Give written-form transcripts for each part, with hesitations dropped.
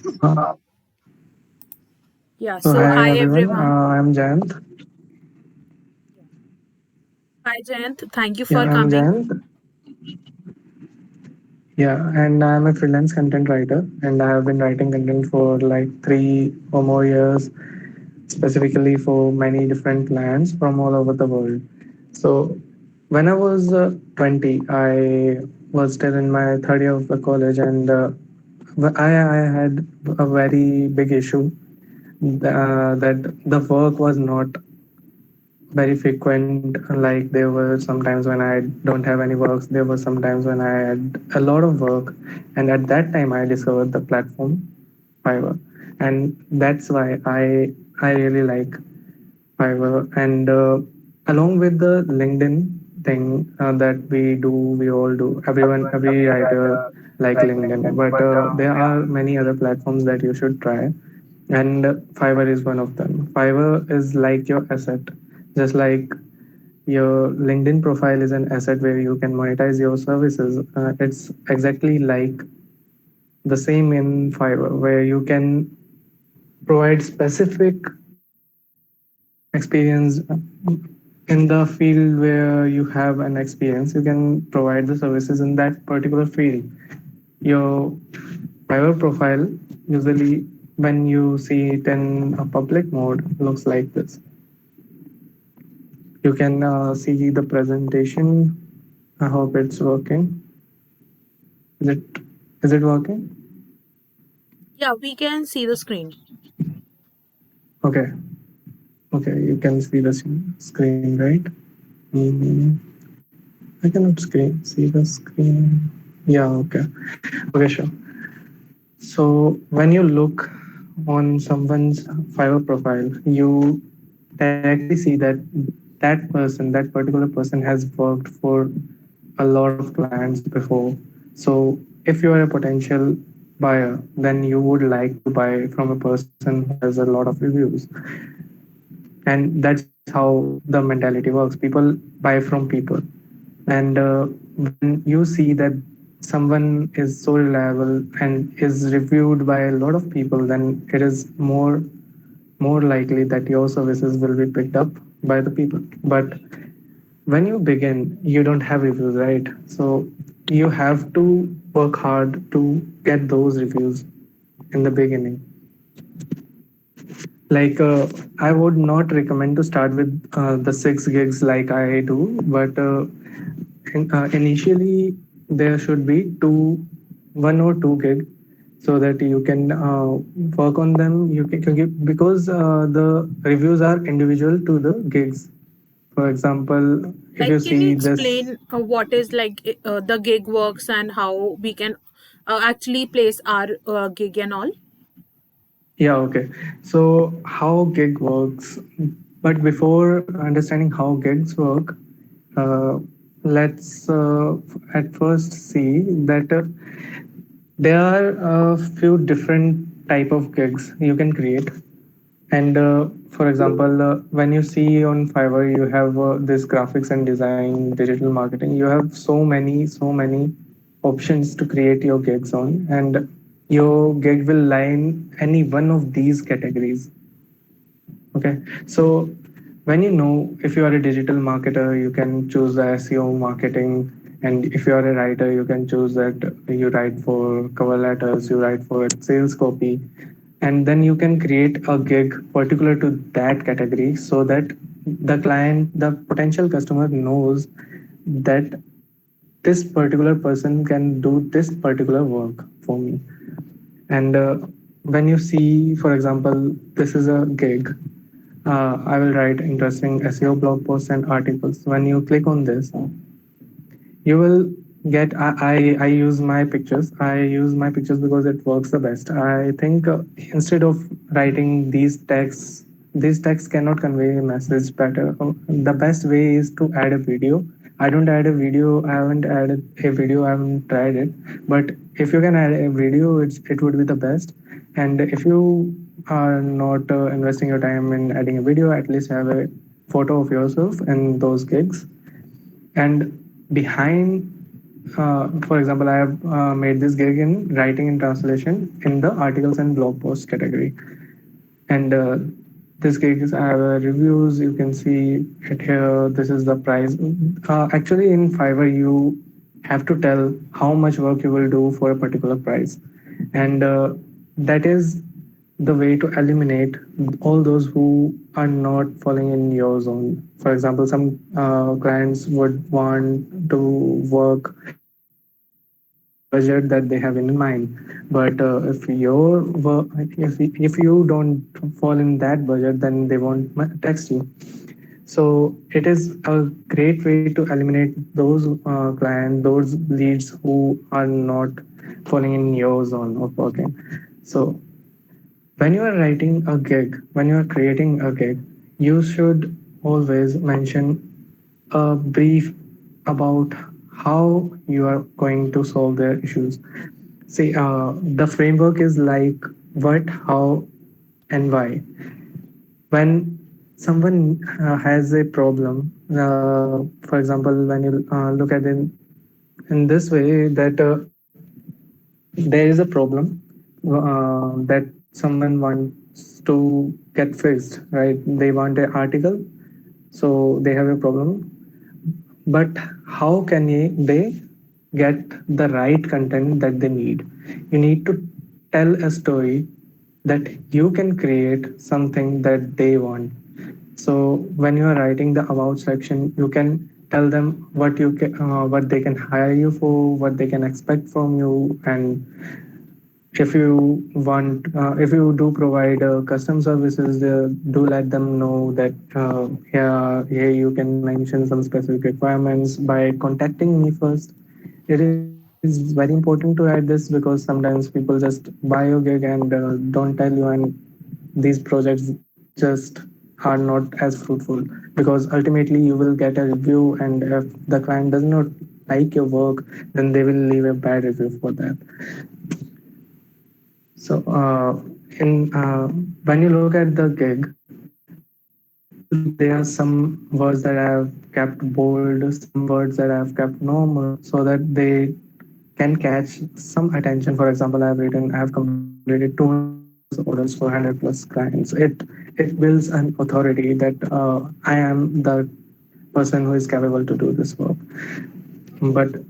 Uh, Yeah, so so hi hi everyone, everyone. I'm Jayant. Hi Jayant, thank you Yeah, for I'm coming. Jayant. Yeah, and I'm a freelance content writer, and I have been writing content for like 3 or more years, specifically for many different clients from all over the world. So when I was 20, I was still in my third year of the college, and I had a very big issue that the work was not very frequent. Like there were sometimes when I don't have any works, there were sometimes when I had a lot of work, and at that time I discovered the platform Fiverr, and that's why I really like Fiverr. And along with the LinkedIn thing that we do, we all do, every writer like LinkedIn, but there are many other platforms that you should try, and Fiverr is one of them. Fiverr is like your asset, just like your LinkedIn profile is an asset where you can monetize your services. It's exactly like the same in Fiverr, where you can provide specific experience in the field where you have an experience. You can provide the services in that particular field. Your Fiverr profile, usually when you see it in a public mode, looks like this. You can see the presentation. I hope it's working. Is it is it working? Yeah, we can see the screen. Okay. Okay, you can see the screen, right? Mm, I cannot see the screen. Yeah, okay. Okay, sure. So when you look on someone's Fiverr profile, you directly see that that particular person has worked for a lot of clients before. So if you are a potential buyer, then you would like to buy from a person who has a lot of reviews. And that's how the mentality works. People buy from people, and when you see that someone is so reliable and is reviewed by a lot of people, then it is more likely that your services will be picked up by the people. But when you begin, you don't have reviews, right? So you have to work hard to get those reviews in the beginning. Like I would not recommend to start with the 6 gigs like I do, but initially there should be 1 or 2 gig, so that you can work on them. You can because the reviews are individual to the gigs. For example, if you Like, can see you this. explain what is the gig works and how we can actually place our gig and all? Yeah, okay. So how gig works, but before understanding how gigs work, uh, let's at first see that there are a few different type of gigs you can create. And for example, when you see on Fiverr, you have this graphics and design, digital marketing. You have so many options to create your gigs on, and your gig will lie in any one of these categories. Okay, so when you know, if you are a digital marketer, you can choose the SEO marketing, and if you are a writer, you can choose that you write for cover letters, you write for sales copy, and then you can create a gig particular to that category, so that the potential customer knows that this particular person can do this particular work for me. And when you see, for example, this is a gig, I will write interesting SEO blog posts and articles. When you click on this, you will get I use my pictures. I use my pictures because it works the best. I think instead of writing these texts cannot convey a message better. The best way is to add a video. I don't add a video. I haven't added a video. I haven't tried it. But if you can add a video, it would be the best. And if you are not investing your time in adding a video, at least have a photo of yourself in those gigs. And behind For example, I have made this gig in writing and translation in the articles and blog post category. And this gig is I have reviews. You can see it here. This is the price. Actually, in Fiverr, you have to tell how much work you will do for a particular price, and that is the way to eliminate all those who are not falling in your zone. For example, some clients would want to work within the budget that they have in mind, but if your work, if you don't fall in that budget, then they won't text you. So it is a great way to eliminate those clients, those leads who are not falling in your zone of working. So when you are writing a gig, when you are creating a gig, you should always mention a brief about how you are going to solve their issues. See, the framework is like what, how, and why. When someone has a problem, for example, when you look at it in this way, that there is a problem that someone wants to get fixed, right? They want an article, so they have a problem. But how can they get the right content that they need? You need to tell a story that you can create something that they want. So when you are writing the about section, you can tell them what they can hire you for, what they can expect from you, and if you do provide custom services, do let them know that here you can mention some specific requirements by contacting me first. It is very important to add this because sometimes people just buy your gig and don't tell you, and these projects just are not as fruitful, because ultimately you will get a review, and if the client does not like your work, then they will leave a bad review for that. So, in when you look at the gig, there are some words that I have kept bold, some words that I have kept normal, so that they can catch some attention. For example, I have completed 200 plus orders for 100 plus clients. It builds an authority that I am the person who is capable to do this work. But Okay.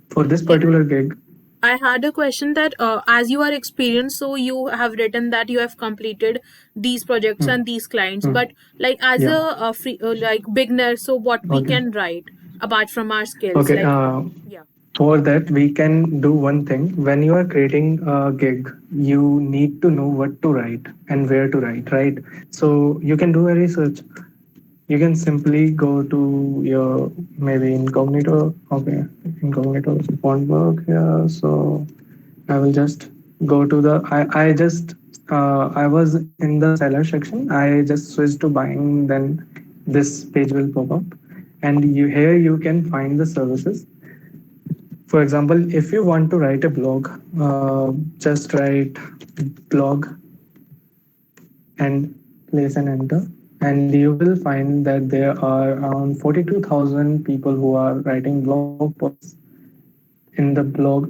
for So this particular in gig, I had a question that as you are experienced, so you have written that you have completed these projects hmm, and these clients, hmm, but like as yeah, a free like beginner, so what we okay, can write apart from our skills, okay. like yeah. For that, we can do one thing. When you are creating a gig, you need to know what to write and where to write, right? So you can do a research. You can simply go to your maybe incognito. Okay, incognito won't work here. So I will just go to the. I just I was in the seller section. I just switched to buying. Then this page will pop up, and you here you can find the services. For example, if you want to write a blog, just write blog and place an enter, and you will find that there are around 42,000 people who are writing blog posts in the blog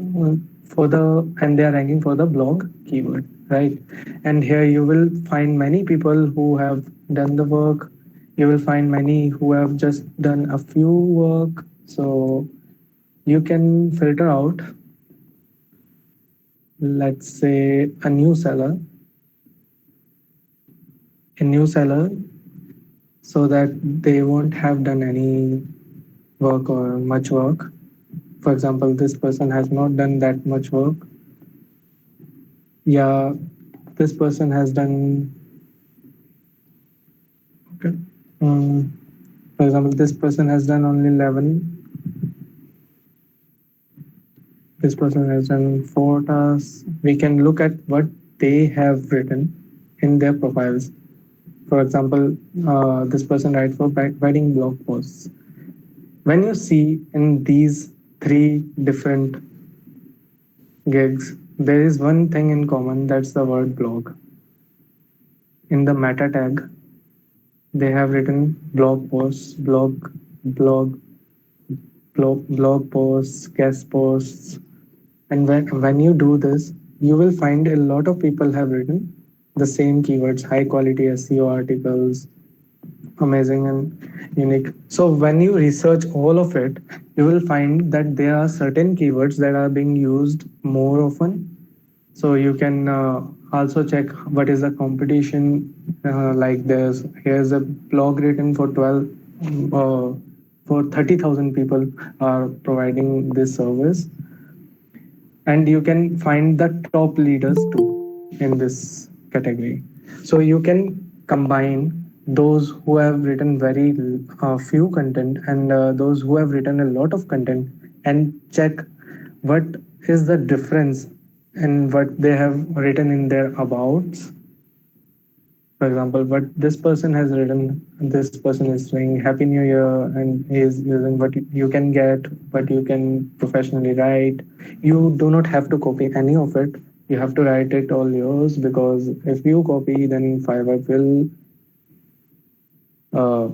for the and they are ranking for the blog keyword, right? And here you will find many people who have done the work. You will find many who have just done a few work. So you can filter out, let's say, a new seller, so that they won't have done any work or much work. For example, this person has not done that much work. Yeah, this person has done, okay. um, for example, this person has done only 11. This person has done 4 tasks. We can look at what they have written in their profiles. For example, this person writes for writing blog posts. When you see in these three different gigs, there is one thing in common, that's the word blog. In the meta tag, they have written blog posts, blog, blog posts, guest posts. And when you do this, you will find a lot of people have written the same keywords, high quality SEO articles, amazing and unique. So when you research all of it, you will find that there are certain keywords that are being used more often. So you can also check what is the competition. Like here's a blog written for 12 for 30,000 people are providing this service, and you can find the top leaders too in this category. So you can combine those who have written very few content and those who have written a lot of content, and check what is the difference in what they have written in their abouts. For example, what this person has written, this person is saying Happy New Year, and he is using what you can get, what you can professionally write. You do not have to copy any of it. You have to write it all yours, because if you copy, then Fiverr uh,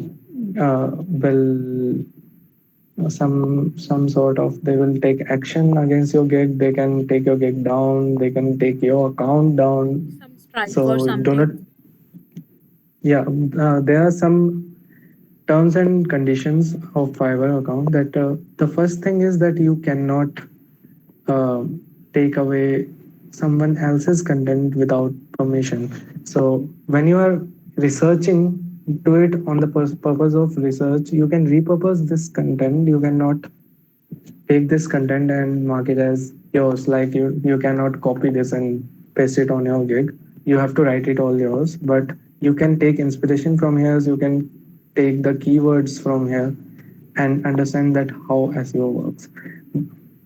will some sort of, they will take action against your gig. They can take your gig down. They can take your account down. Some strike or So do not. something. Yeah, there are some terms and conditions of Fiverr account, that the first thing is that you cannot uh, take away someone else's content without permission. So when you are researching, do it on the purpose of research. You can repurpose this content. You cannot take this content and mark it as yours. Like you cannot copy this and paste it on your gig. You have to write it all yours, but you can take inspiration from here. You can take the keywords from here and understand that how SEO works.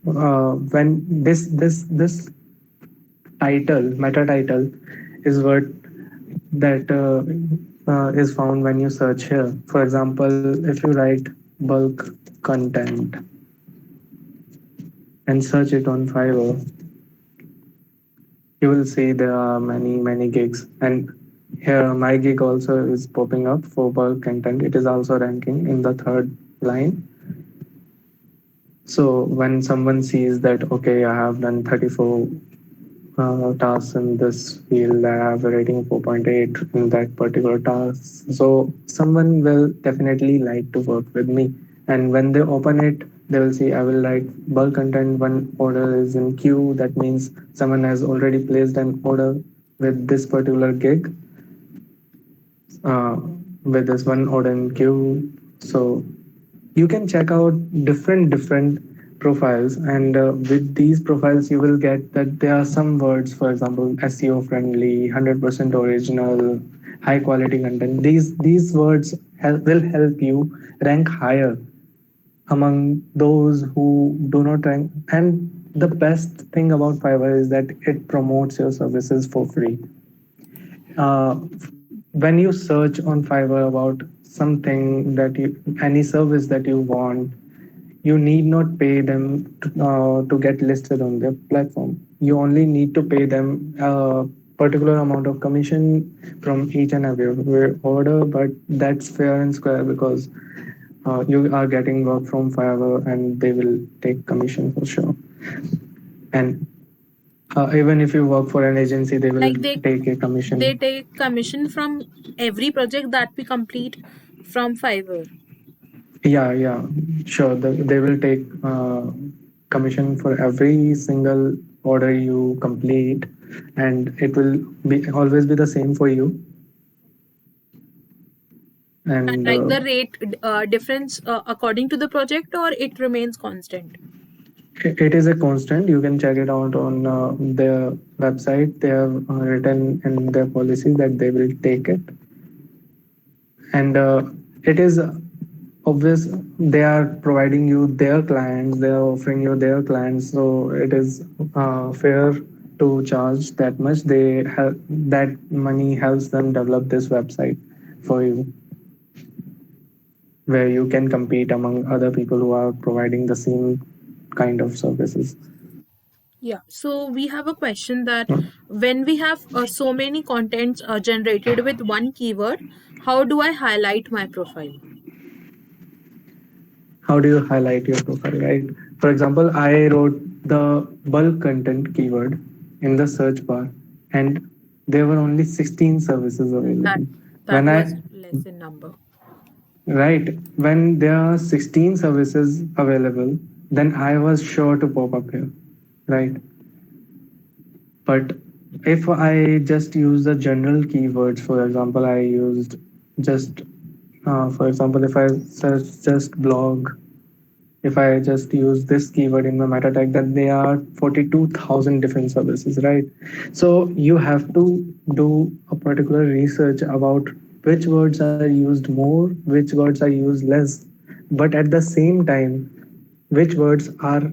When this title, meta title, is what that is found when you search here. For example, if you write bulk content and search it on Fiverr, you will see there are many gigs. And here my gig also is popping up for bulk content. It is also ranking in the third line. So when someone sees that, okay, I have done 34 tasks in this field, I have a rating 4.8 in that particular task. So someone will definitely like to work with me. And when they open it, they will see I will write bulk content. One order is in queue. That means someone has already placed an order with this particular gig, uh, with this one order in queue. So you can check out different profiles, and with these profiles you will get that there are some words, for example, SEO friendly, 100% original, high quality content. These words will help you rank higher among those who do not rank. And the best thing about Fiverr is that it promotes your services for free. uh, when you search on Fiverr about something that you, any service that you want, you need not pay them to get listed on their platform. You only need to pay them a particular amount of commission from each and every order, but that's fair and square, because you are getting work from Fiverr and they will take commission for sure. And even if you work for an agency, they will Like take a commission. they take commission from every project that we complete from Fiverr. Yeah, sure. They will take commission for every single order you complete, and it will be always be the same for you. And And like the rate difference according to the project, or it remains constant. it is a constant. You can check it out on their website. They have written in their policies that they will take it, and it is obvious they are providing you their clients. They are offering you their clients, so it is fair to charge that much. They help, that money helps them develop this website for you, where you can compete among other people who are providing the same kind of services. Yeah, so we have a question that when we have so many contents generated with one keyword, how do I highlight my profile? how do you highlight your profile, right? For example, I wrote the bulk content keyword in the search bar, and there were only 16 services That available. that When I was less in number. Right, when there are 16 services available, then I was sure to pop up here, right? But if I just use the general keywords, for example, I used just, for example, if I search just blog, if I just use this keyword in my meta tag, then there are 42,000 different services, right? So you have to do a particular research about which words are used more, which words are used less, but at the same time, which words are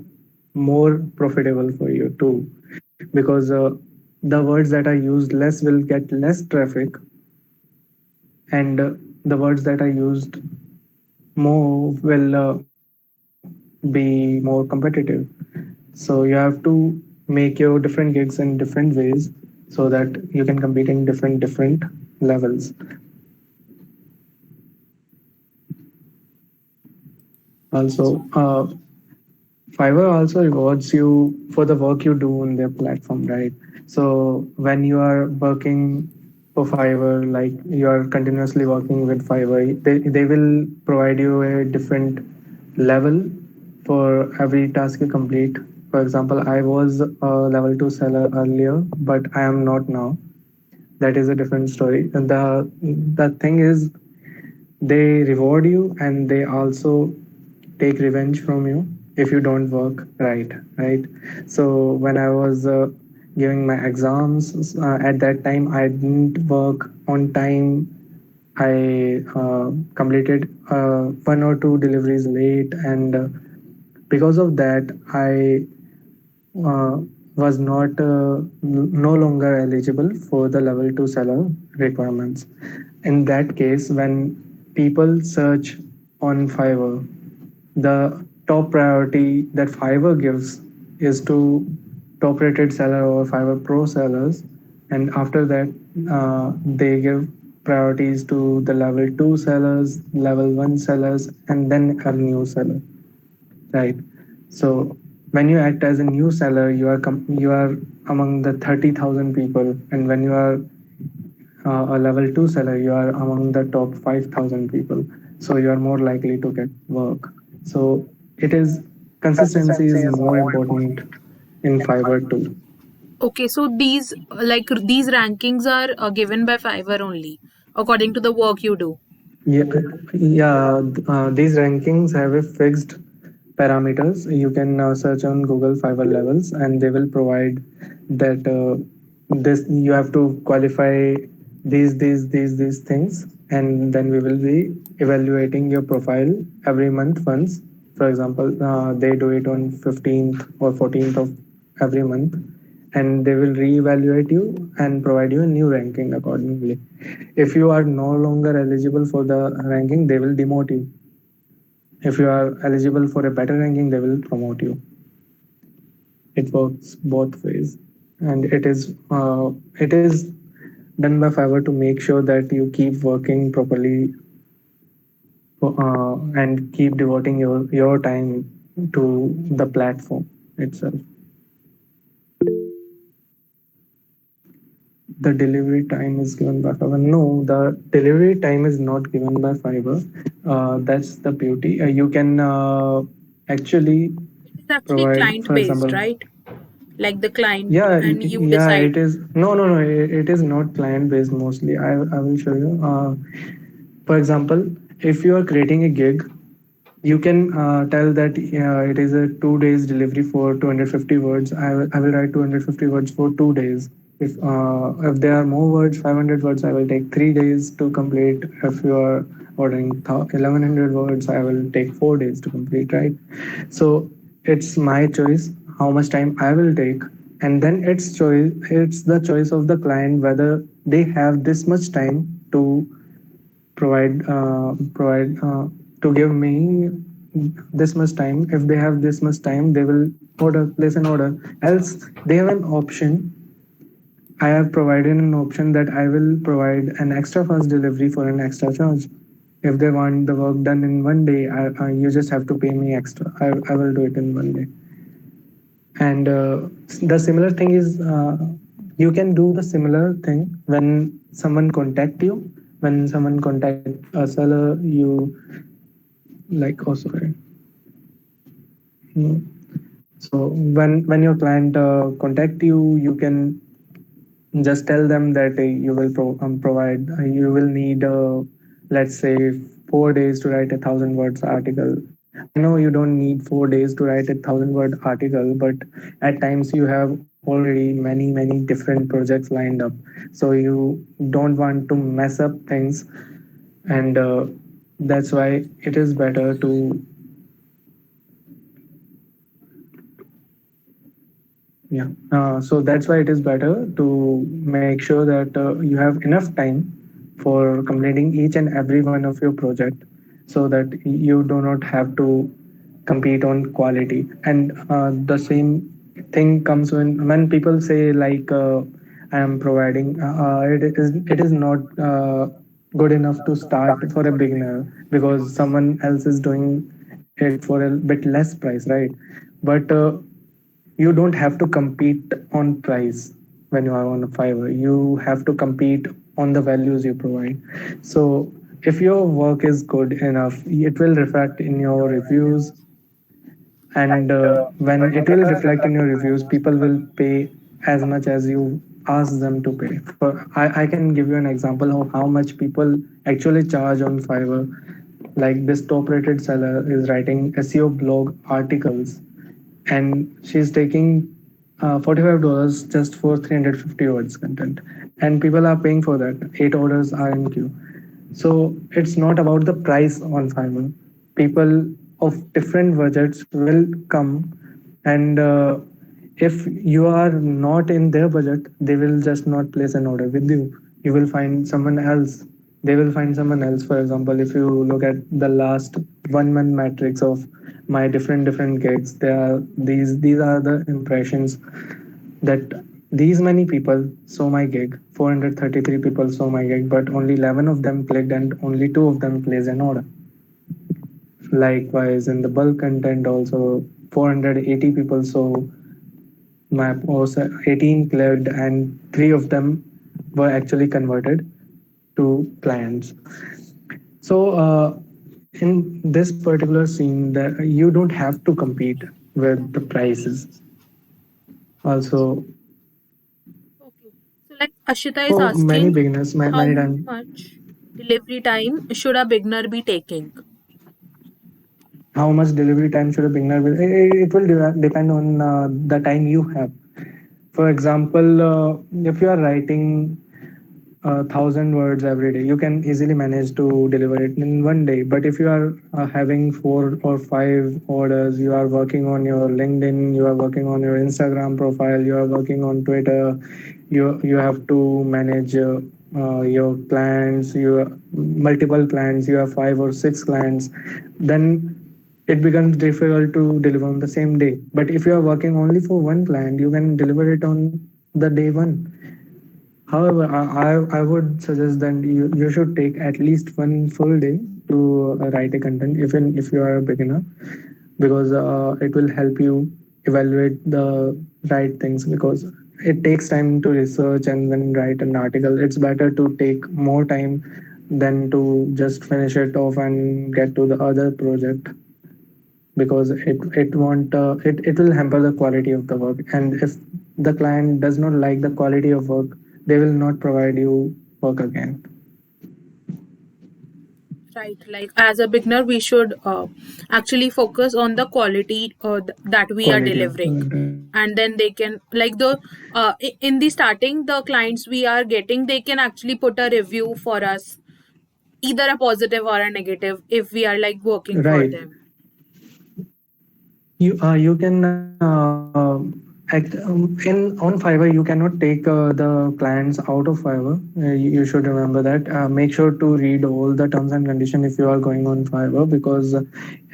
more profitable for you too, because the words that are used less will get less traffic, and the words that are used more will be more competitive. So you have to make your different gigs in different ways so that you can compete in different levels. Also, Fiverr also rewards you for the work you do on their platform, right? So when you are working for Fiverr, like you are continuously working with Fiverr, they will provide you a different level for every task you complete. For example, I was a level 2 seller earlier, but I am not now. That is a different story. And the thing is, they reward you and they also take revenge from you if you don't work right. So when I was giving my exams, at that time I didn't work on time. I completed one or two deliveries late, and because of that I uh, was not no longer eligible for the level 2 seller requirements. In that case, when people search on Fiverr, the top priority that Fiverr gives is to top rated seller or Fiverr Pro sellers, and after that, they give priorities to the level 2 sellers, level 1 sellers, and then a new seller, right? So when you act as a new seller, you are among the 30,000 people, and when you are a level 2 seller, you are among the top 5,000 people. So you are more likely to get work. So it is consistency is more important in Fiverr too. Okay, so these rankings are given by Fiverr only according to the work you do. Yeah, yeah. These rankings have a fixed parameters. You can search on Google Fiverr levels, and they will provide that this you have to qualify these things, and then we will be evaluating your profile every month once. For example, they do it on 15th or 14th of every month, and they will reevaluate you and provide you a new ranking accordingly. If you are no longer eligible for the ranking, they will demote you. If you are eligible for a better ranking, they will promote you. It works both ways, and it is done by Fiverr to make sure that you keep working properly, and keep devoting your time to the platform itself. The delivery time is given by Fiverr. No, the delivery time is not given by Fiverr. That's the beauty. You can actually It is actually provide, client for based, example, right? Like the client yeah, and you yeah, decide. it is. No, no, no. It is not client based mostly. I will show you. For example, if you are creating a gig, you can tell that it is a 2 days delivery for 250 words. I will write 250 words for 2 days. If there are more words, 500 words, I will take 3 days to complete. If you are ordering 1100 words, I will take 4 days to complete, right? So it's my choice how much time I will take, and then it's the choice of the client whether they have this much time to provide to give me this much time. If they have this much time, they will place an order. Else they have an option. I have provided an option that I will provide an extra fast delivery for an extra charge. If they want the work done in one day, you just have to pay me extra. I will do it in one day. And the similar thing is, you can do the similar thing when someone contact you. When someone contact a seller, you like, oh sorry. Hmm. So when your client contact you, you can just tell them that you will provide, you will need, let's say, 4 days to write 1,000 words article. I know you don't need 4 days to write 1,000 word article, but at times you have already many different projects lined up, so you don't want to mess up things. And that's why it is better to, yeah, so that's why it is better to make sure that you have enough time for completing each and every one of your project, so that you do not have to compete on quality. And the same thing comes when people say like, I am providing, it is not good enough to start for a beginner, because someone else is doing it for a bit less price, right? But you don't have to compete on price. When you are on a Fiverr, you have to compete on the values you provide. So if your work is good enough, it will reflect in your reviews. And when it will reflect in your reviews, people will pay as much as you ask them to pay for. I can give you an example of how much people actually charge on Fiverr. Like, this top rated seller is writing SEO blog articles, and she's taking $45 just for 350 words content, and people are paying for that. 8 orders are in queue. So it's not about the price on Fiverr. People of different budgets will come, and if you are not in their budget, they will just not place an order with you. You will find someone else. They will find someone else. For example, if you look at the last 1 month metrics of my different gigs, there are these are the impressions, that these many people saw my gig. 433 people saw my gig, but only 11 of them clicked and only 2 of them placed an order. Likewise, in the bulk content also, 480 people saw my post, 18 clicked, and 3 of them were actually converted to clients. So in this particular scene, that you don't have to compete with the prices. Also, Okay. So like Ashita is for many asking, beginners, how many times, much delivery time should a beginner be taking? how much delivery time should a beginner will, it will depend on the time you have. For example, if you are writing 1,000 words every day, you can easily manage to deliver it in one day. But if you are having 4 or 5 orders, you are working on your LinkedIn, you are working on your Instagram profile, you are working on Twitter, you have to manage your clients, your multiple clients, you have 5 or 6 clients, then it becomes difficult to deliver on the same day. But if you are working only for one client, you can deliver it on the day one. However, I would suggest that you should take at least one full day to write a content, even if you are a beginner, because it will help you evaluate the right things. Because it takes time to research and then write an article. It's better to take more time than to just finish it off and get to the other project, because it will hamper the quality of the work. And if the client does not like the quality of work, they will not provide you work again. Right, like as a beginner, we should actually focus on the quality that we are Quality of delivering, right. and then they can like the in the starting, the clients we are getting, they can actually put a review for us, either a positive or a negative, if we are like working for Right. them. You can in on Fiverr, you cannot take the clients out of Fiverr. You should remember that. Make sure to read all the terms and condition if you are going on Fiverr, because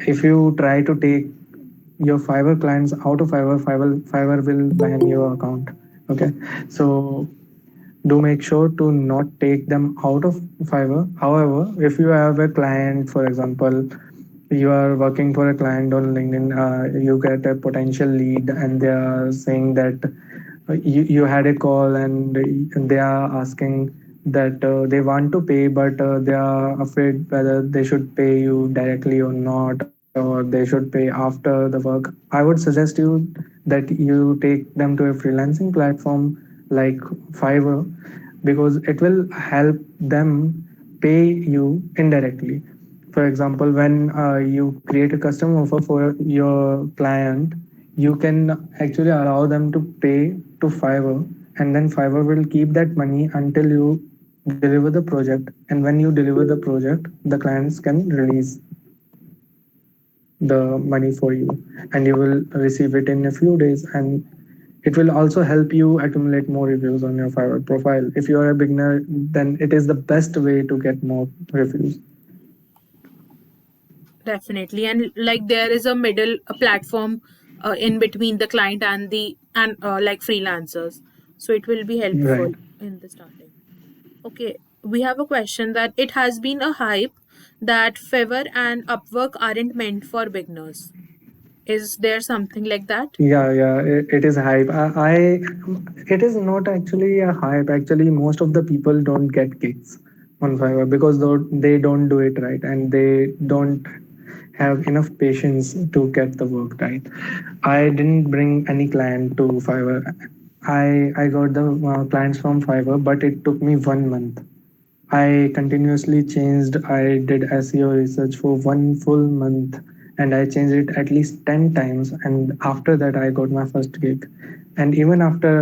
if you try to take your Fiverr clients out of Fiverr, Fiverr will ban your account. Okay, so do make sure to not take them out of Fiverr. However, if you have a client, for example, you are working for a client on LinkedIn, you get a potential lead and they are saying that you had a call and they are asking that they want to pay, but they are afraid whether they should pay you directly or not, or they should pay after the work. I would suggest you that you take them to a freelancing platform like Fiverr, because it will help them pay you indirectly. For example, when you create a custom offer for your client, you can actually allow them to pay to Fiverr, and then Fiverr will keep that money until you deliver the project. And when you deliver the project, the clients can release the money for you, and you will receive it in a few days. And it will also help you accumulate more reviews on your Fiverr profile. If you are a beginner, then it is the best way to get more reviews. Definitely. And like there is a middle a platform in between the client and the and like freelancers. So it will be Right. helpful in the starting. Okay, we have a question that it has been a hype that Fiverr and Upwork aren't meant for beginners. Is there something like that? Yeah, it is hype. It is not actually a hype. Actually, most of the people don't get gigs on Fiverr because they don't do it right, and they don't have enough patience to get the work right. I didn't bring any client to Fiverr. I got the clients from Fiverr, but it took me 1 month. I continuously changed. I did SEO research for 1 full month, and I changed it at least 10 times. And after that, I got my first gig. And even after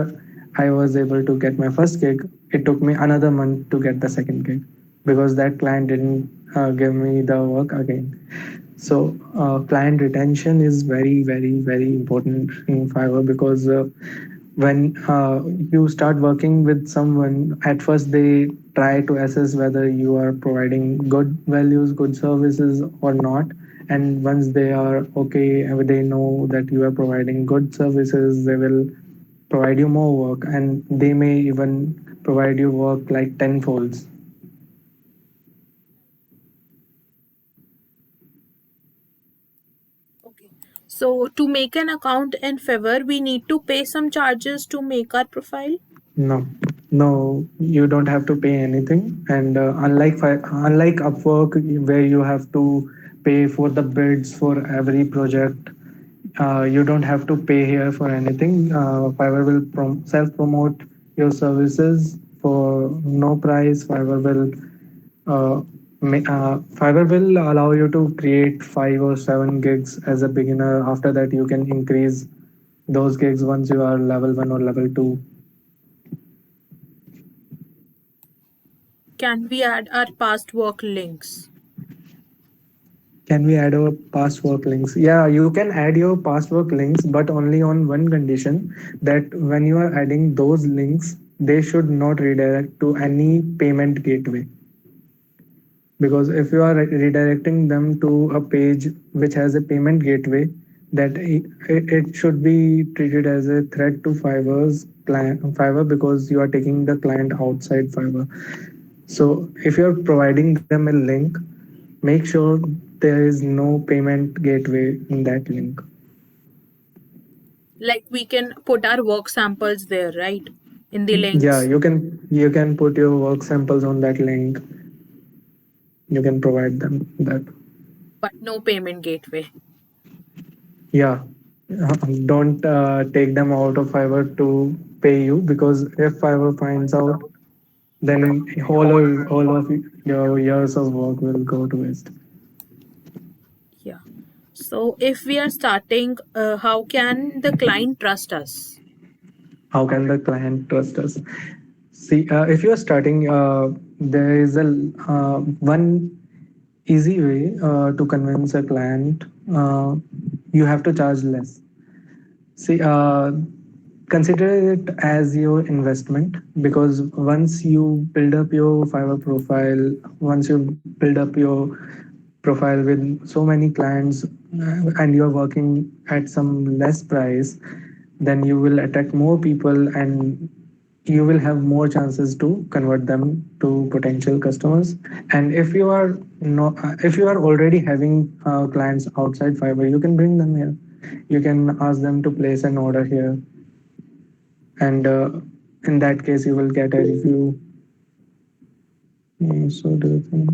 I was able to get my first gig, it took me another month to get the second gig because that client didn't give me the work again. So, client retention is very, very, very important in Fiverr because when you start working with someone, at first they try to assess whether you are providing good values, good services, or not. And once they are okay, they know that you are providing good services, they will provide you more work, and they may even provide you work like tenfolds. Okay. So to make an account in Fiverr, we need to pay some charges to make our profile. No, no, you don't have to pay anything. And unlike Upwork, where you have to pay for the bids for every project, you don't have to pay here for anything. Fiverr will self promote your services for no price. Fiverr will allow you to create 5 or 7 gigs as a beginner. After that, you can increase those gigs once you are level 1 or level 2. Can we add our past work links? Can we add our past work links? Yeah, you can add your past work links, but only on one condition, that when you are adding those links, they should not redirect to any payment gateway. Because if you are redirecting them to a page which has a payment gateway, that it should be treated as a threat to Fiverr, because you are taking the client outside Fiverr. So if you're providing them a link, make sure there is no payment gateway in that link. Like we can put our work samples there, right? In the Yeah, links, you can put your work samples on that link. You can provide them that. but no payment gateway. Yeah, don't take them out of Fiverr to pay you, because if Fiverr finds out, then all of your years of work will go to waste. Yeah. So if we are starting, how can the client trust us? How can the client trust us? See, if you are starting, there is a one easy way to convince a client. You have to charge less. See, consider it as your investment, because once you build up your Fiverr profile, once you build up your profile with so many clients, and you are working at some less price, then you will attract more people, and you will have more chances to convert them to potential customers. And if you are not if you are already having clients outside Fiverr, you can bring them here. You can ask them to place an order here, and in that case you will get a review. So do you think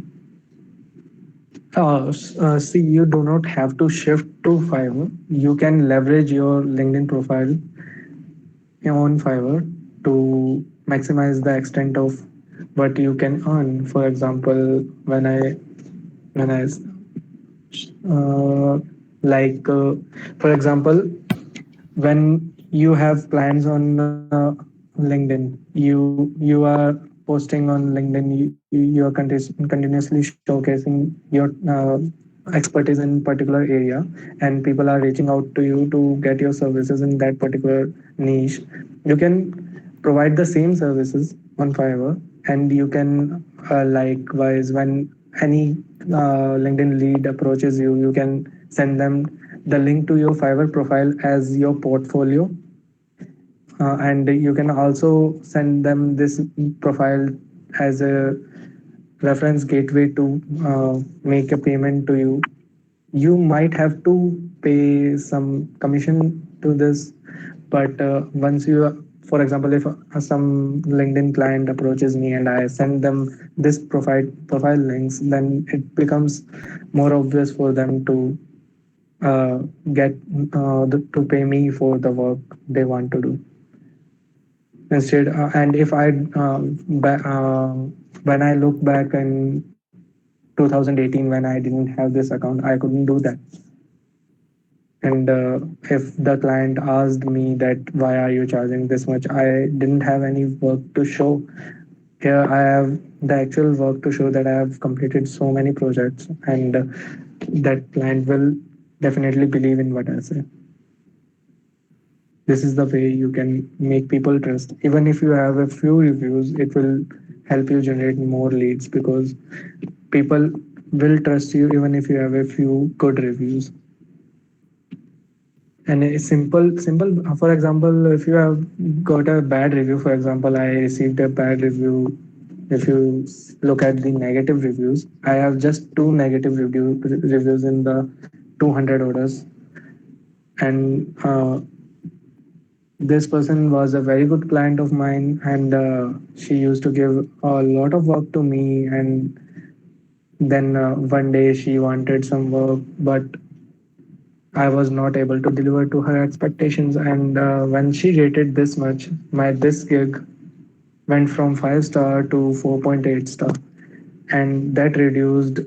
see, you do not have to shift to Fiverr. You can leverage your LinkedIn profile on Fiverr to maximize the extent of what you can earn. For example, when I uh, like for example, when you have clients on LinkedIn, you are posting on LinkedIn, you are continuously showcasing your expertise in particular area, and people are reaching out to you to get your services in that particular niche. You can provide the same services on Fiverr, and you can likewise, when any LinkedIn lead approaches you, you can send them the link to your Fiverr profile as your portfolio, and you can also send them this profile as a reference gateway to make a payment to you. You might have to pay some commission to this, but once you, for example, if some LinkedIn client approaches me and I send them this profile links, then it becomes more obvious for them to get to pay me for the work they want to do instead. And if I when I look back in 2018, when I didn't have this account, I couldn't do that. And if the client asked me that why are you charging this much, I didn't have any work to show. Here I have the actual work to show that I have completed so many projects, and that client will definitely believe in what I say. This is the way you can make people trust. Even if you have a few reviews, it will help you generate more leads, because people will trust you even if you have a few good reviews. And a simple for example, if you have got a bad review, for example, I received a bad review. If you look at the negative reviews, I have just two negative reviews in the 200 orders. And this person was a very good client of mine, and she used to give a lot of work to me. And then one day she wanted some work, but I was not able to deliver to her expectations. And when she rated this much, my this gig went from 5 star to 4.8 star, and that reduced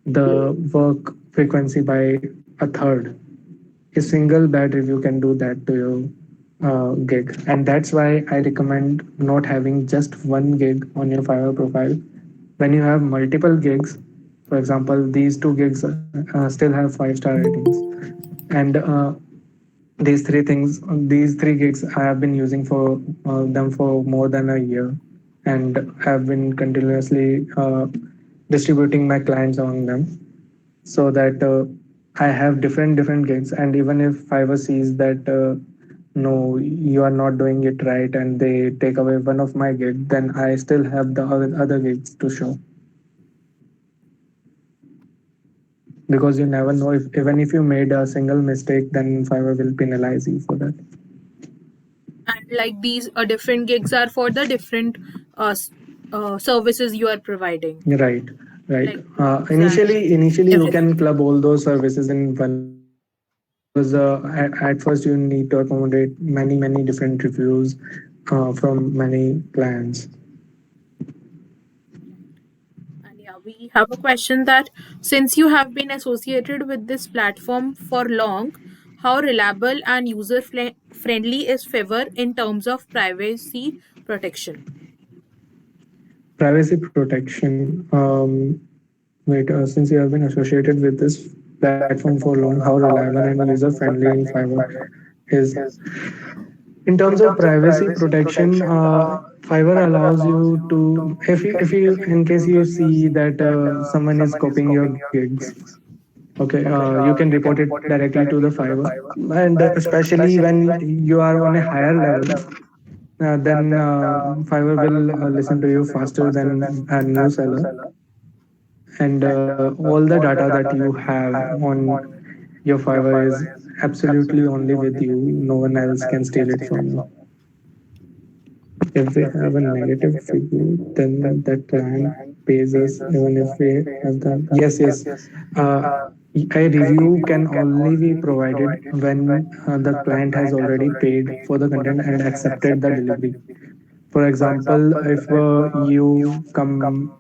the work frequency by a third. A single bad review can do that to your gig, and that's why I recommend not having just one gig on your Fiverr profile. When you have multiple gigs, for example, these two gigs still have 5 star ratings, and these three gigs I have been using for them for more than a year, and have been continuously distributing my clients among them, so that I have different gigs. And even if Fiverr sees that no, you are not doing it right, and they take away one of my gigs, then I still have the other gigs to show, because you never know, if even if you made a single mistake, then Fiverr will penalize you for that. And like these different gigs are for the different services you are providing, Right, right. like reviews and Initially, you everything. can club all those services in one gig, because at first you need to accommodate many different reviews from many clients. Right. And yeah, we have a question that since you have been associated with this platform for long, how reliable and friendly is Fiverr in terms of privacy protection? Privacy protection. Wait, since you have been associated with this platform for long, how reliable and user friendly in Fiverr is. In terms of privacy protection, Fiverr allows you to, if you in case you see that someone is copying your gigs, okay, you can report it directly to the Fiverr. And especially when you are on a higher level, then Fiverr will listen to you faster than a new seller, and all the data that you have on your Fiverr is absolutely only with you. No one else can steal it from you. If we have a negative review, then the client pays us even if we have the yes. Uh, a review can only be provided when the client has already paid for the content and accepted the delivery. For example, if you come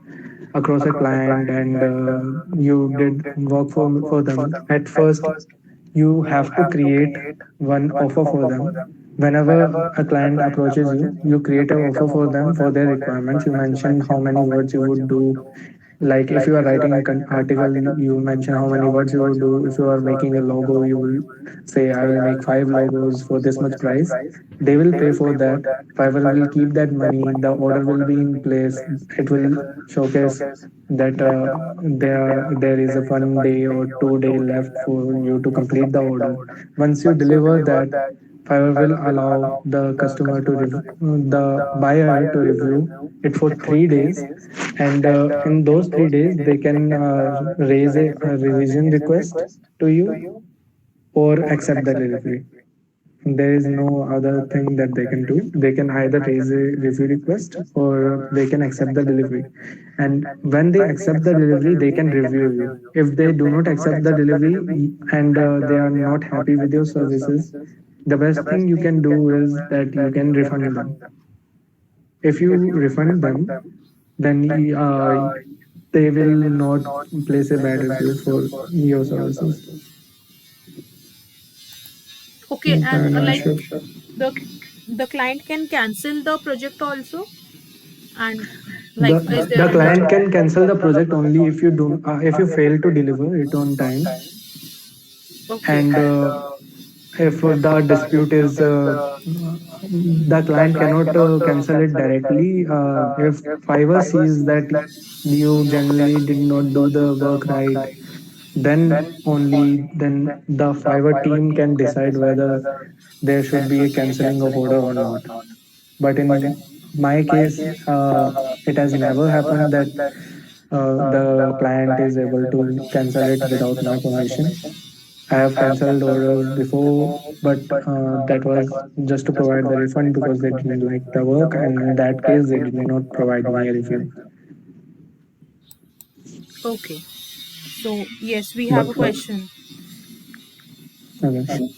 across a client and you did work for them, at first you have to create one offer for them. Whenever a client approaches you, you create an offer for them for their requirements. You mention how many words you would do. Like if you are writing a article, you mention how many words you would do. If you are making a logo, you will say, I will make 5 logos for this much price. They will pay for that. Fiverr will keep that money. The order will be in place. It will showcase that there is a 1 day or 2 day left for you to complete the order. Once you deliver that, Fiverr will allow the customer to the buyer to review it for 3 days, and in those 3 days they can raise a revision request to you or accept the delivery. There is no other thing that they can do. They can either raise a review request or they can accept the delivery. And when they accept the delivery, they can review you. If they do not accept the delivery and they are not happy with your services, the best thing you can do is that you can refund them. If you refund them, then they will not place a bad review for your services. Okay, and I'm not like sure. the the client can cancel the project also, and like the is the there any? client can cancel the project only if you fail to deliver it on time, Okay. and if the dispute is the client cannot cancel it directly. If Fiverr sees that you generally did not do the work right, then the Fiverr team can decide whether there should be a canceling of order or not. But in my case, it has never happened that the client is able to cancel it without my permission. I have cancelled orders before, but that was just to provide the refund because they didn't like the work, and in that case, they did not provide me a review. Okay. So yes, we have But a question. okay.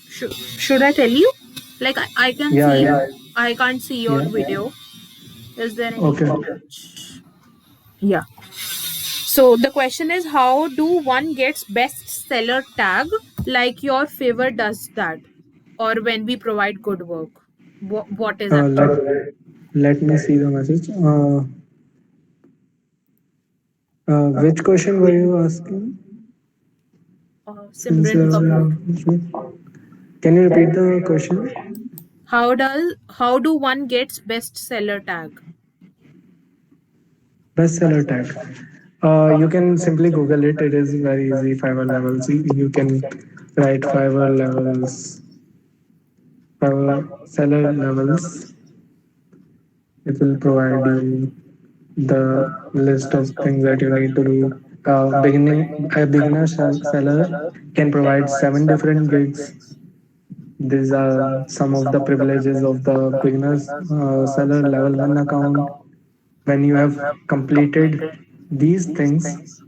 Should I tell you? Like I can Yeah, see yeah, you. I can't see your yeah. video. Is there any Okay. glitch? Yeah. So the question is, how do one gets bestseller tag like your favor does that, or when we provide good work? What is Uh, let actually? let me see the message. Which question were you asking? Since Simran Kapoor. can you repeat the question? How do one gets bestseller tag? Bestseller tag. You can simply Google it. It is very easy. Fiverr levels. You can write Fiverr levels, Fiverr seller levels. It will provide you the list of things that you need to do. A beginner seller can provide 7 different gigs. These are some of the privileges of the beginners seller level 1 account. When you have completed these things,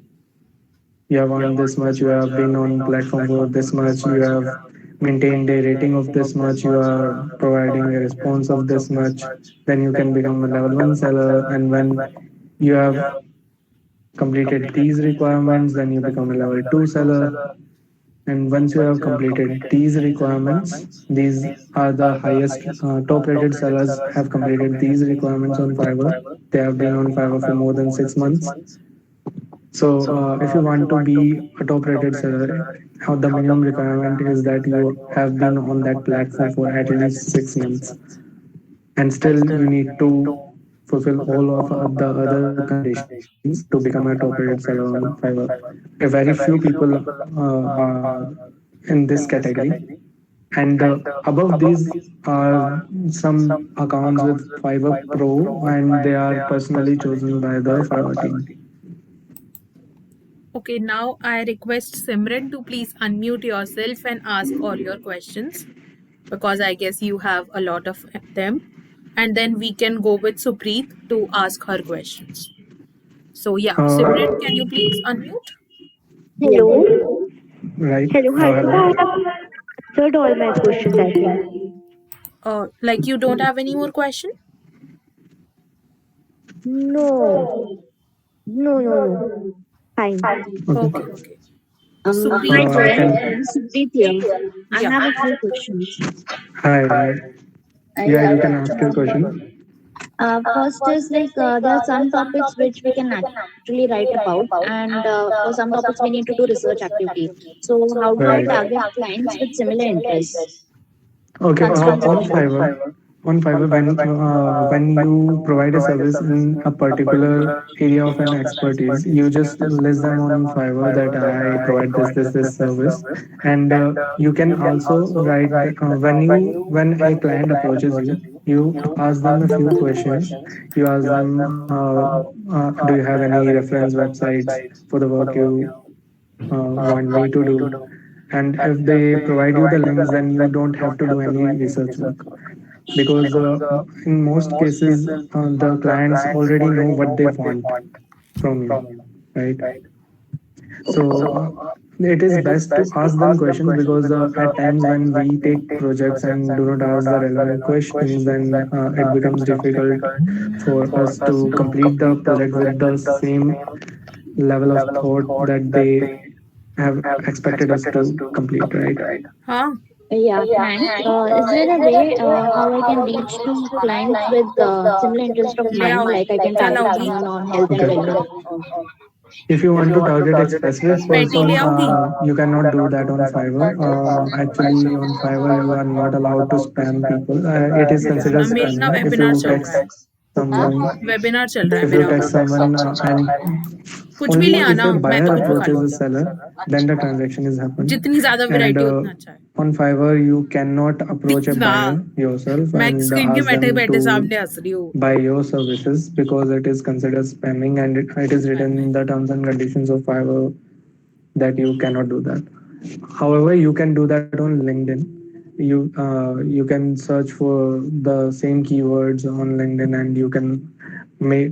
you have earned this much, you have been on platform for this much, you have maintained a rating of this much, you are providing a response of this much, then you can become a level 1 seller. And when you have completed these requirements, then you become a level 2 seller. And once you have completed these requirements, these are the highest top rated sellers have completed these requirements on Fiverr. They have been on Fiverr for more than 6 months. So, if you want to be a top rated seller, how the minimum requirement is that you have been on that platform for at least 6 months, and still you need to fulfill all of the other conditions to become a top rated seller on Fiverr. A very few people are in this category. And above these are some accounts with Fiverr Pro, and they are personally chosen by the Fiverr team. Okay, now I request Simran to please unmute yourself and ask all your questions because I guess you have a lot of them. And then we can go with Supreet to ask her questions. So, yeah, Uh, Simran, can you please unmute? Hello. right. Hello, Harshita. I Hello. have answered all my questions, I think. Like, you don't have any more question? No, no. Fine. Okay, Okay. okay. Hi, Supreet, I Jen. can. This is Supreet here. I yeah. have a few questions. Hi. Hi. Yeah, you can ask your question. First is like there are some topics which we can actually write about, and for some topics we need to do research activity. So, how do I Right. target clients with similar interests? Okay. On Constructive. Fiverr, when you provide a service in a particular area of an expertise, you just list them on Fiverr that I provide this service, and you can also write when a client approaches you, you ask them a few questions. You ask them, do you have any reference websites for the work you want me to do? And if they provide you the links, then you don't have to do any research work, because in most cases the clients already know what they want from you, right? So it is best to ask them questions, because at times when we take projects and do not ask the relevant questions, then it becomes difficult for us to complete the project with the same level of thought that they have expected us to complete, right? Huh? Yeah, thanks. Is there a way how I can reach to clients with similar interest of ले mine? आओ Like I can चल target आओगी someone on health and Okay. wellness. If you want to target a specific पैटी ले person, आओगी you cannot do that on Fiverr. Actually, on Fiverr, you are not allowed to spam people. It is considered मेरा ना spamming if webinar you चल रहा है text someone. Webinar चल रहा है If you मेरा text someone and कुछ भी only ले if आना a मैं buyer तो कुछ भी खा approaches a लूंगी seller, then the transaction is happened. जितनी ज्यादा And वैरायटी उतना अच्छा है on Fiverr, you cannot approach a please ना buyer yourself मैं and स्क्रीन के ask बैठे them बैठे to सामने हंस रही हूँ buy your services, because it is considered spamming, and it is नहीं written नहीं in the terms and conditions of Fiverr that you cannot do that. However, you can do that on LinkedIn. You can search for the same keywords on LinkedIn, and you can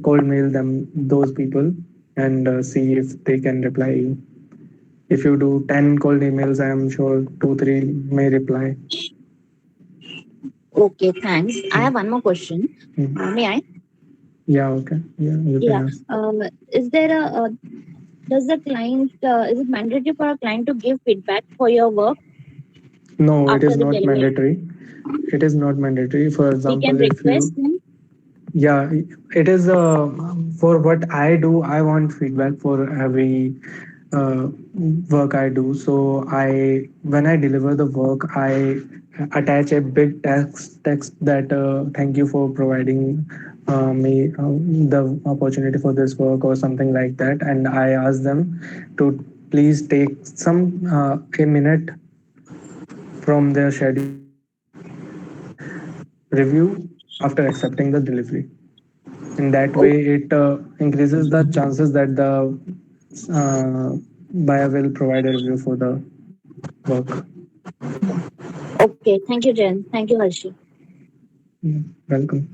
cold mail them those people, and see if they can reply you. If you do 10 cold emails, I am sure 2 3 may reply. Okay, thanks. I have Mm. one more question. Mm. May I? Yeah, okay. Yeah, you can Yeah. ask. Is there a does the client is it mandatory for a client to give feedback for your work No, it after is the not delivery? mandatory. It is not mandatory. For We can example, if request you, them. yeah, it is for what I do, I want feedback for every uh, work I do. So when I deliver the work, I attach a big text that thank you for providing me the opportunity for this work, or something like that, and I ask them to please take a minute from their schedule and review after accepting the delivery. In that O- way, it increases the chances that the uh, buyer will provide a review for the work. Okay, thank you, Jen. Thank you, Harshi. Welcome.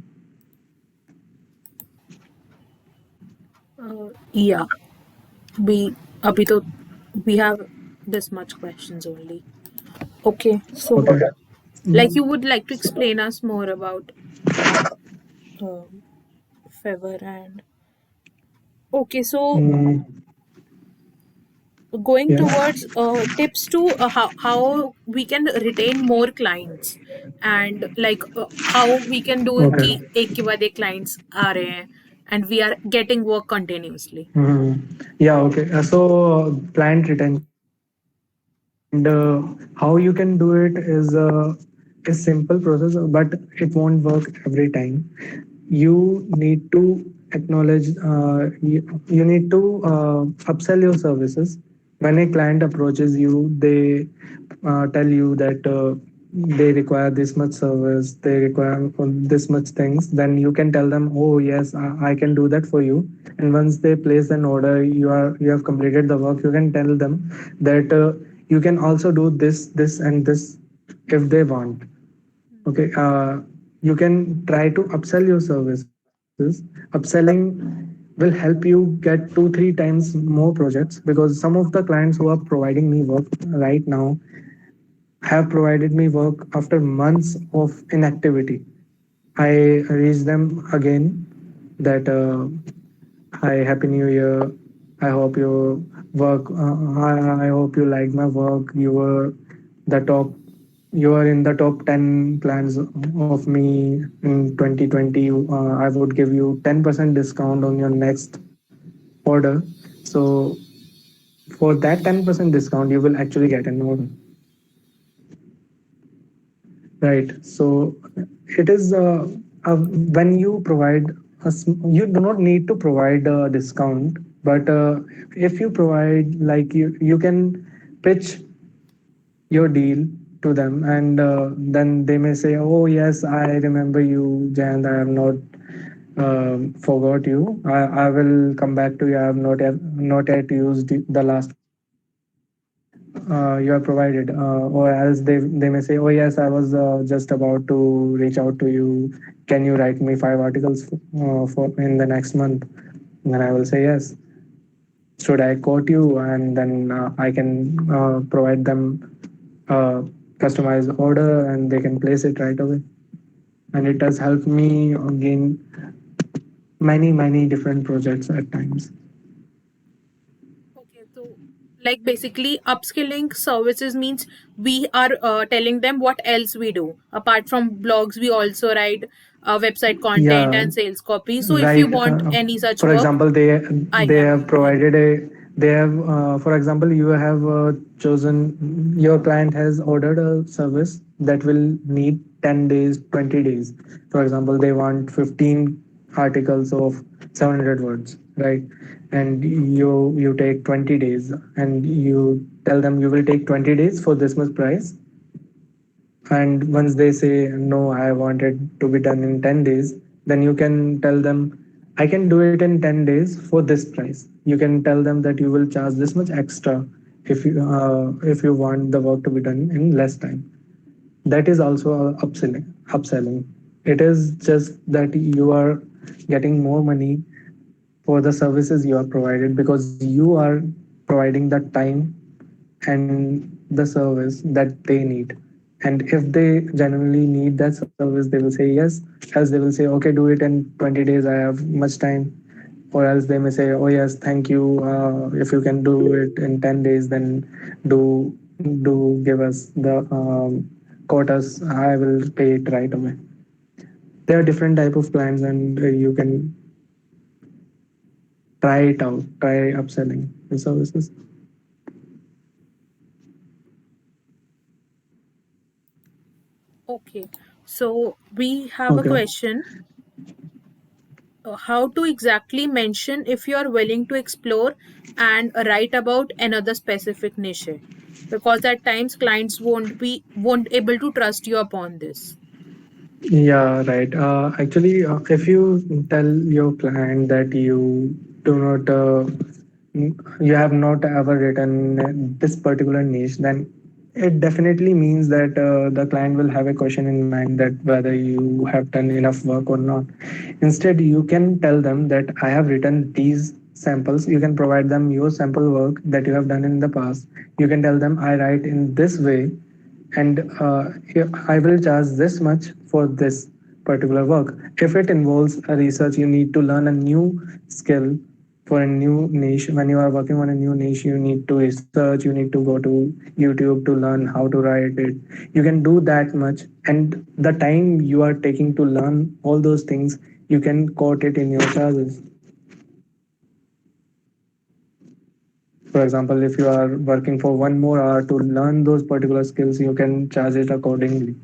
yeah we अभी तो we have this much questions only okay so Okay. like you would like to explain us more about um fever and okay so Mm, going yeah. towards tips to how we can retain more clients and like how we can do कि Okay. एक के बाद एक clients आ रहे हैं and we are getting work continuously. Yeah. Okay. Client retention, and how you can do it is a simple process, but it won't work every time. You need to acknowledge, you need to upsell your services. When a client approaches you, they tell you that they require this much service, they require this much things, then you can tell them, oh yes, I can do that for you. And once they place an order, you have completed the work, you can tell them that you can also do this and this if they want. Okay, you can try to upsell your services. Upselling will help you get 2 3 times more projects, because some of the clients who are providing me work right now have provided me work after months of inactivity. I reached them again that hi, happy new year. I hope your work. I hope you like my work. The top. You are in the top 10 plans of me in 2020. I would give you 10% discount on your next order. So for that 10% discount, you will actually get an order. Right. So it is when you provide you do not need to provide a discount, but if you provide, like, you can pitch your deal to them, and then they may say, oh yes, I remember you, Jayant. I have not forgot you. I will come back to you. I have not yet used the last order you have provided, or else they may say, oh yes, I was just about to reach out to you. Can you write me 5 articles for in the next month? And then I will say yes. Should I quote you? And then I can provide them a customized order, and they can place it right away. And it does help me gain many different projects at times. Okay, so like basically upskilling services means we are telling them what else we do. Apart from blogs, we also write website content Yeah, and sales copy. So if you right. want any such For work, example, I they have have help. provided a they have for example, you have chosen, your client has ordered a service that will need 10 days, 20 days. For example, they want 15 articles of 700 words, right? And you take 20 days, and you tell them you will take 20 days for this much price. And once they say, no, I want it to be done in 10 days, then you can tell them, I can do it in 10 days for this price. You can tell them that you will charge this much extra if you want the work to be done in less time. That is also upselling. It is just that you are getting more money for the services you are provided, because you are providing the time and the service that they need. And if they genuinely need that service, they will say yes. Else they will say, okay, do it in 20 days, I have much time. Or else they may say, oh yes, thank you, if you can do it in 10 days, then do do give us the quotas, I will pay it right away. There are different type of plans, and you can try it out, try upselling the services. Okay, so we have a Okay. question. How to exactly mention if you are willing to explore and write about another specific niche, because at times clients won't able to trust you upon this. Yeah, right. Actually, if you tell your client that you do not, you have not ever written this particular niche, then it definitely means that the client will have a question in mind that whether you have done enough work or not. Instead, you can tell them that I have written these samples. You can provide them your sample work that you have done in the past. You can tell them I write in this way, and I will charge this much for this particular work. If it involves a research, you need to learn a new skill for a new niche. When you are working on a new niche, you need to research, you need to go to YouTube to learn how to write it. You can do that much, and the time you are taking to learn all those things, you can quote it in your charges. For example, if you are working for 1 more hour to learn those particular skills, you can charge it accordingly.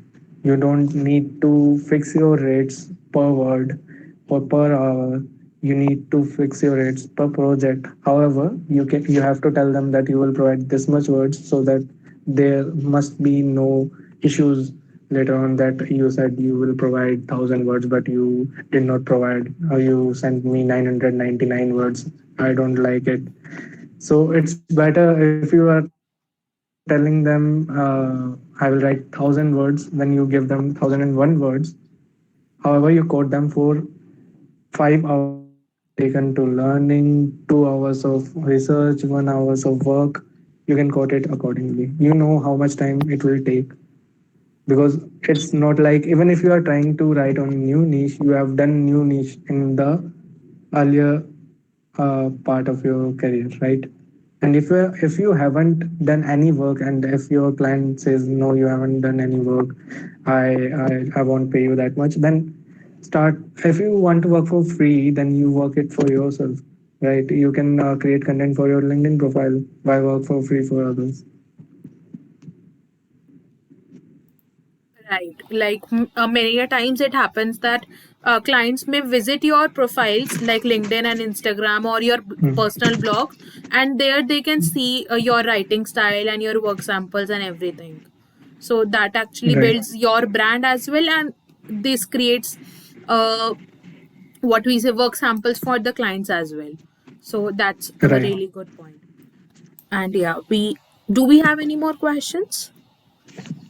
You don't need to fix your rates per word or per hour. You need to fix your rates per project. However, you have to tell them that you will provide this much words, so that there must be no issues later on that you said you will provide 1,000 words, but you did not provide. You sent me 999 words. I don't like it. So it's better if you are telling them, I will write 1,000 words. When you give them 1,001 words, however, you quote them for 5 hours taken to learning, 2 hours of research, 1 hours of work. You can quote it accordingly. You know how much time it will take, because it's not like, even if you are trying to write on new niche, you have done new niche in the earlier part of your career, right? And if you haven't done any work, and if your client says no, you haven't done any work, I won't pay you that much, then start. If you want to work for free, then you work it for yourself, right? You can create content for your LinkedIn profile. Why work for free for others? Right. Like many a times it happens that clients may visit your profiles like LinkedIn and Instagram or your personal blog, and there they can see your writing style and your work samples and everything. So that actually Right. builds your brand as well, and this creates uh, what we say work samples for the clients as well. So that's a Right. really good point. And yeah, we have any more questions?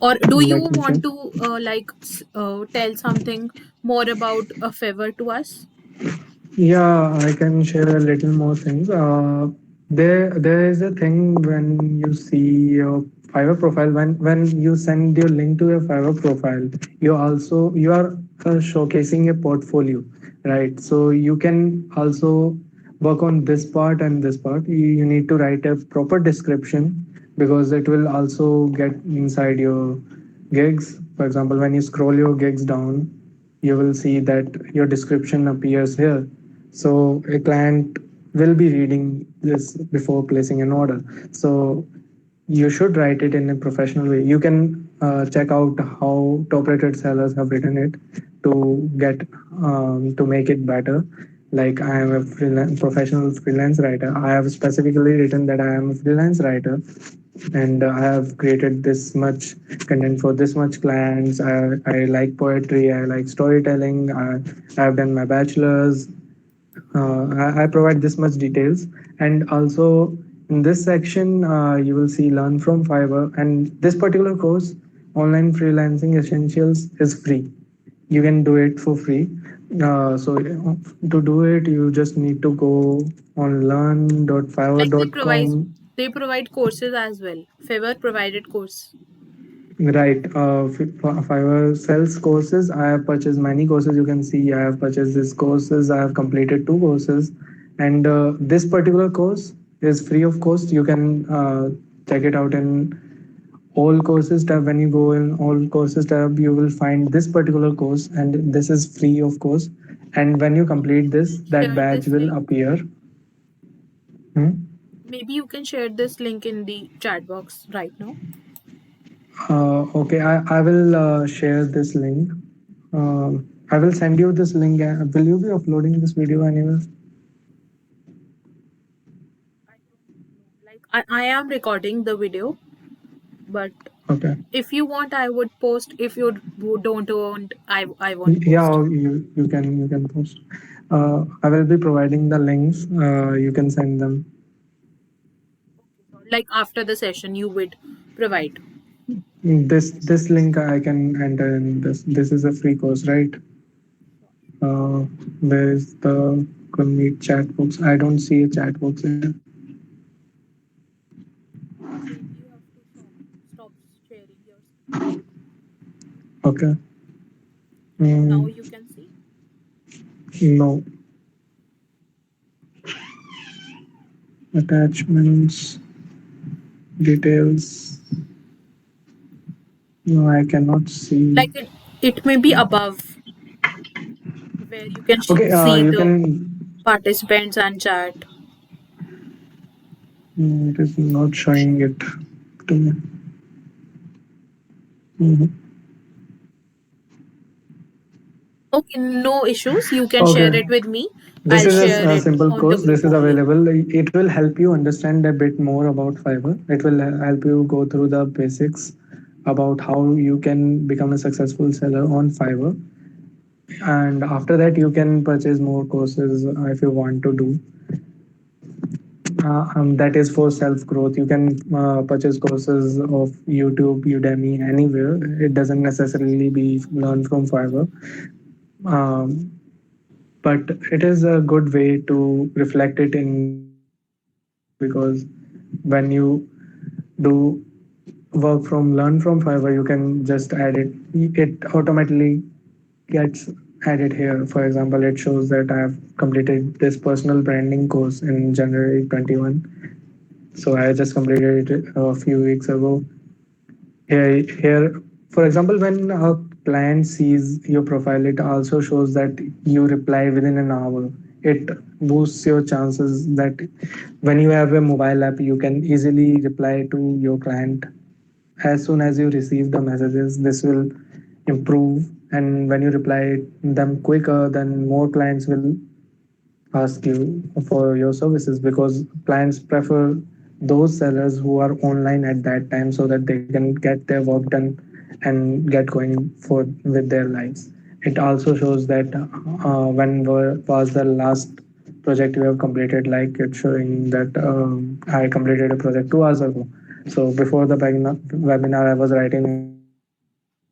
Or do you Let me check. want to tell something more about a favor to us? Yeah, I can share a little more things. There is a thing when you see your Fiverr profile. When you send your link to your Fiverr profile, you are showcasing a portfolio, right? So you can also work on this part and this part. You need to write a proper description, because it will also get inside your gigs. For example, when you scroll your gigs down, you will see that your description appears here. So a client will be reading this before placing an order. So you should write it in a professional way. You can check out how top rated sellers have written it to make it better. Like, I am a professional freelance writer. I have specifically written that I am a freelance writer, and I have created this much content for this much clients. I like poetry, I like storytelling, I have done my bachelor's. I provide this much details. And also in this section, you will see learn from Fiverr, and this particular course, online freelancing essentials, is free. You can do it for free. So to do it, you just need to go on Like learn.fiverr.com. they provide courses as well. Favor provided course. Right. Fiverr sells courses. I have purchased many courses. You can see I have purchased these courses. I have completed 2 courses, and this particular course is free of cost. You can check it out in all courses tab. When you go in all courses tab, you will find this particular course, and this is free of cost. And when you complete this, that Share badge this will link. appear. Hmm? Maybe you can share this link in the chat box right now. Okay, I will share this link. I will send you this link. Will you be uploading this video anywhere? Like I am recording the video, but Okay. if you want, I would post. If you don't want, I won't Yeah, post. you can post. I will be providing the links. You can send them. Like after the session, you would provide. This link I can enter in this. This is a free course, right? Where is the Meet chat box? I don't see a chat box here. Maybe you have to stop sharing your screen. Okay. Now Mm, you can see. no attachments, details. No, I cannot see. Like it may be above where you can Okay, you see the can. participants and chat. It is not showing it to me. Mhm. Okay, no issues. You can Okay. share it with me. This is I'll a, share it simple on course. the This group is only. available. It will help you understand a bit more about Fiverr. It will help you go through the basics, about how you can become a successful seller on Fiverr. And after that, you can purchase more courses if you want to do. That is for self growth. You can purchase courses of YouTube, Udemy, anywhere. It doesn't necessarily be learned from Fiverr. Um, but it is a good way to reflect it in your business because when you do work from learn from Fiverr, you can just add it. It automatically gets added here. For example, it shows that I have completed this personal branding course in January 21. So I just completed it a few weeks ago. Here, for example, when a client sees your profile, it also shows that you reply within an hour. It boosts your chances that when you have a mobile app, you can easily reply to your client as soon as you receive the messages. This will improve, and when you reply them quicker, then more clients will ask you for your services because clients prefer those sellers who are online at that time so that they can get their work done and get going for with their lives. It also shows that was the last project you have completed, like it's showing that I completed a project 2 hours ago. So before the webinar I was writing it, and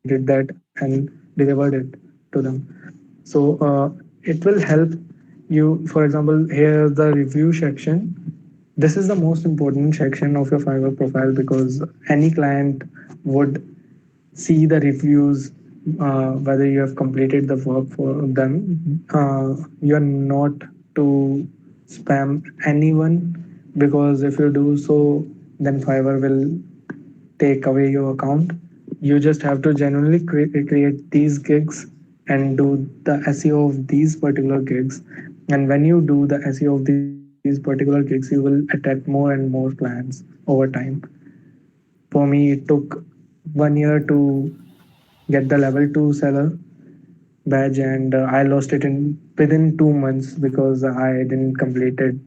did that and delivered it to them. So it will help you. For example, here the review section. This is the most important section of your Fiverr profile because any client would see the reviews, whether you have completed the work for them. You are not to spam anyone, because if you do so, then Fiverr will take away your account. You just have to genuinely create these gigs and do the SEO of these particular gigs. And when you do the SEO of these particular gigs, you will attract more and more clients over time. For me, it took 1 year to get the level 2 seller badge, and I lost it in within 2 months because I didn't completed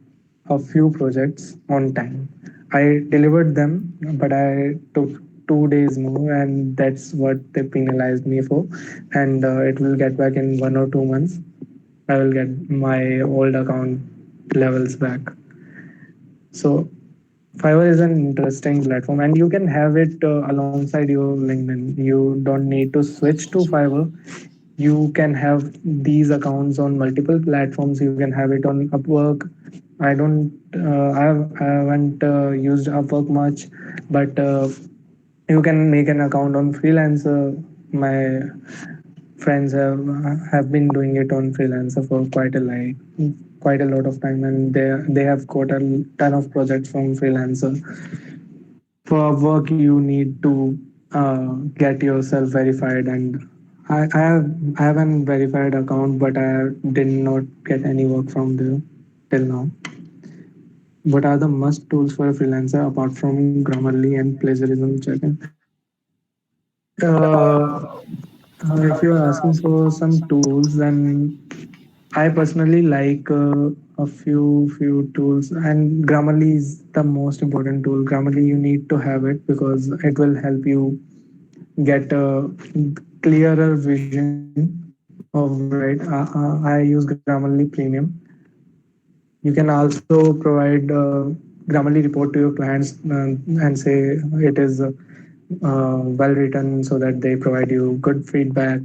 a few projects on time. I delivered them, but I took 2 days more, and that's what they penalized me for. And it will get back in 1 or 2 months. I will get my old account levels back. So Fiverr is an interesting platform, and you can have it alongside your LinkedIn. You don't need to switch to Fiverr. You can have these accounts on multiple platforms. You can have it on Upwork. I haven't used Upwork much, but you can make an account on Freelancer. My friends have been doing it on Freelancer for quite a lot of time, and they have got a ton of projects from Freelancer. For work, you need to get yourself verified, and I have an verified account, but I did not get any work from there till now. What are the must tools for a freelancer apart from Grammarly and plagiarism checking? If you are asking for some tools, then I personally like a few tools, and Grammarly is the most important tool. Grammarly, you need to have it because it will help you get a clearer vision of write. I use Grammarly Premium. You can also provide Grammarly report to your clients and say it is well written so that they provide you good feedback,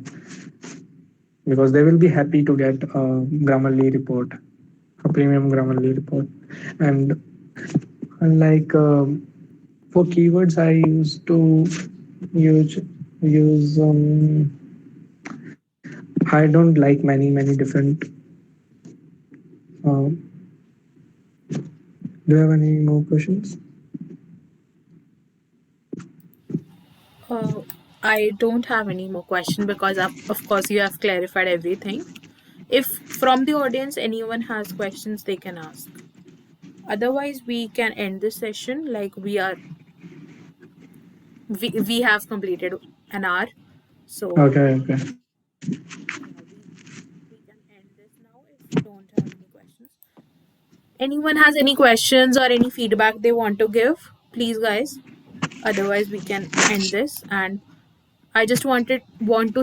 because they will be happy to get a Grammarly report, a premium Grammarly report. And like for keywords, I used to use use I don't like many different. Uh, do you have any more questions? Uh, I don't have any more question because of course you have clarified everything. If from the audience anyone has questions, they can ask. Otherwise, we can end this session. Like we have completed an hour, so Okay, okay. yeah, we can end this now if you don't have any questions. Anyone has any questions or any feedback they want to give? Please, guys. Otherwise, we can end this. And I just want to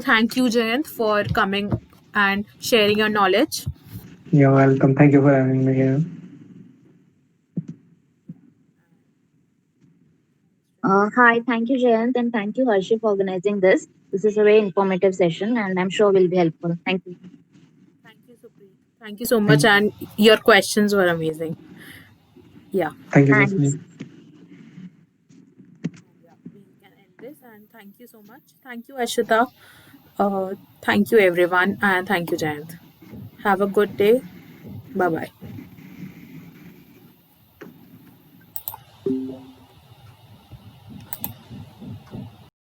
thank you, Jayant, for coming and sharing your knowledge. You're welcome. Thank you for having me here. Hi, thank you, Jayant, and thank you, Harshi, for organizing this. This is a very informative session, and I'm sure will be helpful. Thank you. Thank you, Supreet. Thank you so much, Thank, and your questions were amazing. Yeah. thank you, Thanks. Jasmine. Yeah, we can end this. And thank you so much. Thank you, Ashita. Thank you, everyone, and thank you, Jayant. Have a good day. Bye bye.